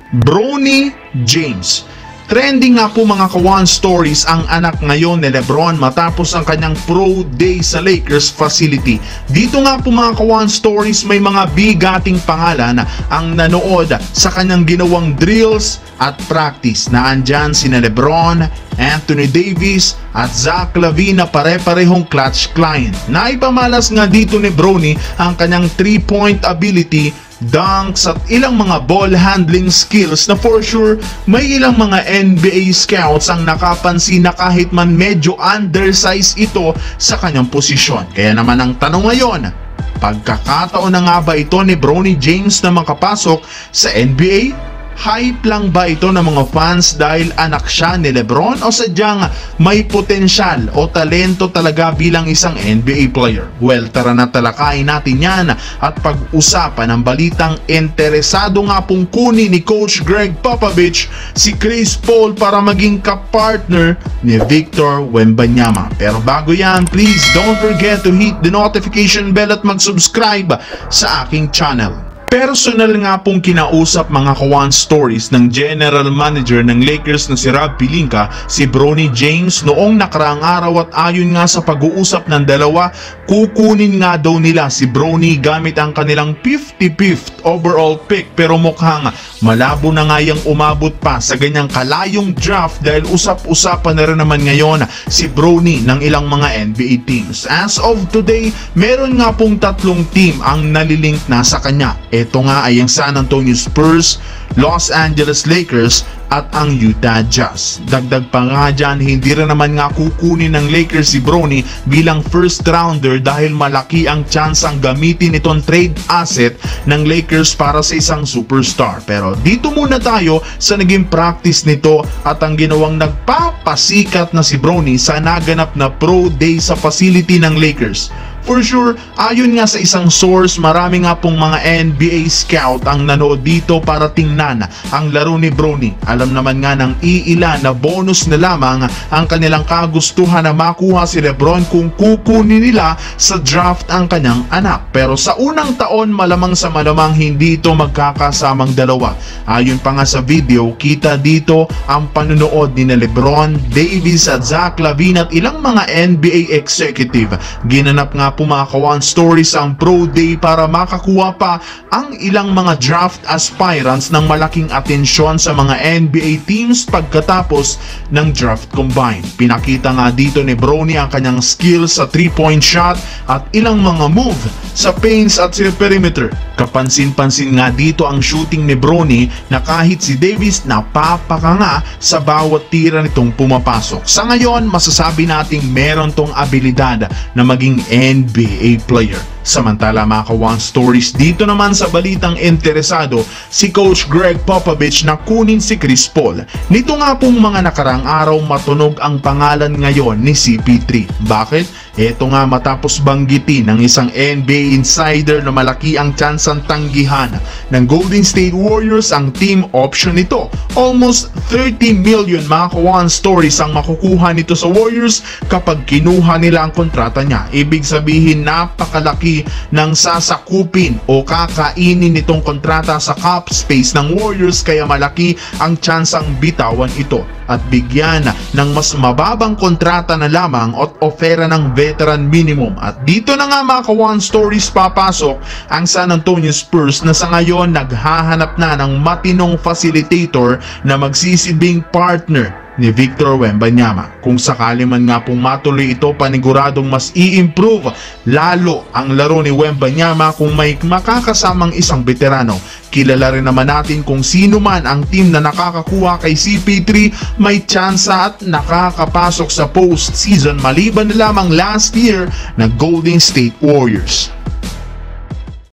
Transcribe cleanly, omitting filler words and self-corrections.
Bronny James. Trending nga po mga kawan stories ang anak ngayon ni Lebron matapos ang kanyang pro day sa Lakers facility. Dito nga po mga kawan stories may mga bigating pangalan ang nanood sa kanyang ginawang drills at practice na andyan sina Lebron, Anthony Davis at Zach LaVine na pare-parehong clutch client. Naipamalas nga dito ni Bronny ang kanyang 3-point ability, dunks at ilang mga ball handling skills na for sure may ilang mga NBA scouts ang nakapansin na kahit man medyo undersized ito sa kanyang posisyon. Kaya naman ang tanong ngayon, pagkakataon na nga ba ito ni Bronny James na makapasok sa NBA? Hype lang ba ito ng mga fans dahil anak siya ni Lebron o sadyang may potensyal o talento talaga bilang isang NBA player? Well, tara na talakayin natin yan at pag-usapan ang balitang interesado nga pong kunin ni Coach Greg Popovich si Chris Paul para maging kapartner ni Victor Wembanyama. Pero bago yan, please don't forget to hit the notification bell at mag-subscribe sa aking channel. Personal nga pong kinausap mga kawan stories ng General Manager ng Lakers na si Rob Pelinka si Bronny James noong nakaraang araw at ayon nga sa pag-uusap ng dalawa, kukunin nga daw nila si Bronny gamit ang kanilang 55th overall pick pero mukhang malabo na nga yung umabot pa sa ganyang kalayong draft dahil usap-usapan na rin naman ngayon si Bronny ng ilang mga NBA teams. As of today, meron nga pong 3 team ang nalilink na sa kanya. Ito nga ay ang San Antonio Spurs, Los Angeles Lakers at ang Utah Jazz. Dagdag pa nga dyan, hindi rin naman nga kukunin ng Lakers si Bronny bilang first rounder dahil malaki ang chance ang gamitin itong trade asset ng Lakers para sa isang superstar. Pero dito muna tayo sa naging practice nito at ang ginawang nagpapasikat na si Bronny sa naganap na pro day sa facility ng Lakers. For sure, ayon nga sa isang source, marami nga pong mga NBA scout ang nanood dito para tingnan ang laro ni Bronny. Alam naman nga ng iilan na bonus na lamang ang kanilang kagustuhan na makuha si Lebron kung kukunin nila sa draft ang kanyang anak. Pero sa unang taon, malamang sa malamang hindi ito magkakasamang dalawa. Ayon pa nga sa video, kita dito ang panunood ni Lebron, Davis at Zach LaVine at ilang mga NBA executive. Ginanap nga po mga kawan stories ang pro day para makakuha pa ang ilang mga draft aspirants ng malaking atensyon sa mga NBA teams pagkatapos ng draft combine. Pinakita nga dito ni Bronny ang kanyang skills sa 3-point shot at ilang mga move sa paints at sa perimeter. Kapansin-pansin nga dito ang shooting ni Bronny na kahit si Davis napapaka nga sa bawat tira nitong pumapasok. Sa ngayon, masasabi nating meron tong abilidad na maging NBA player. Samantala mga kawan stories, dito naman sa balitang interesado si Coach Greg Popovich na kunin si Chris Paul. Nito nga pong mga nakarang araw matunog ang pangalan ngayon ni CP3. Bakit? Ito nga matapos banggitin ng isang NBA insider na malaki ang tsansang tanggihan ng Golden State Warriors ang team option nito. Almost 30 million mga kawan stories ang makukuha nito sa Warriors kapag kinuha nila ang kontrata niya. Ibig sabihin napakalaki ng sasakupin o kakainin nitong kontrata sa cap space ng Warriors kaya malaki ang tsansang bitawan ito at bigyan ng mas mababang kontrata na lamang at ofera ng veteran minimum. At dito na nga mga kawan stories papasok ang San Antonio Spurs na sa ngayon naghahanap na ng matinong facilitator na magsisilbing partner ni Victor Wembanyama. Kung sakali man nga pong matuloy ito, paniguradong mas i-improve lalo ang laro ni Wembanyama kung may makakasamang isang veterano. Kilala rin naman natin kung sino man ang team na nakakakuha kay CP3 may tsansa at nakakapasok sa postseason maliban na lamang last year na Golden State Warriors.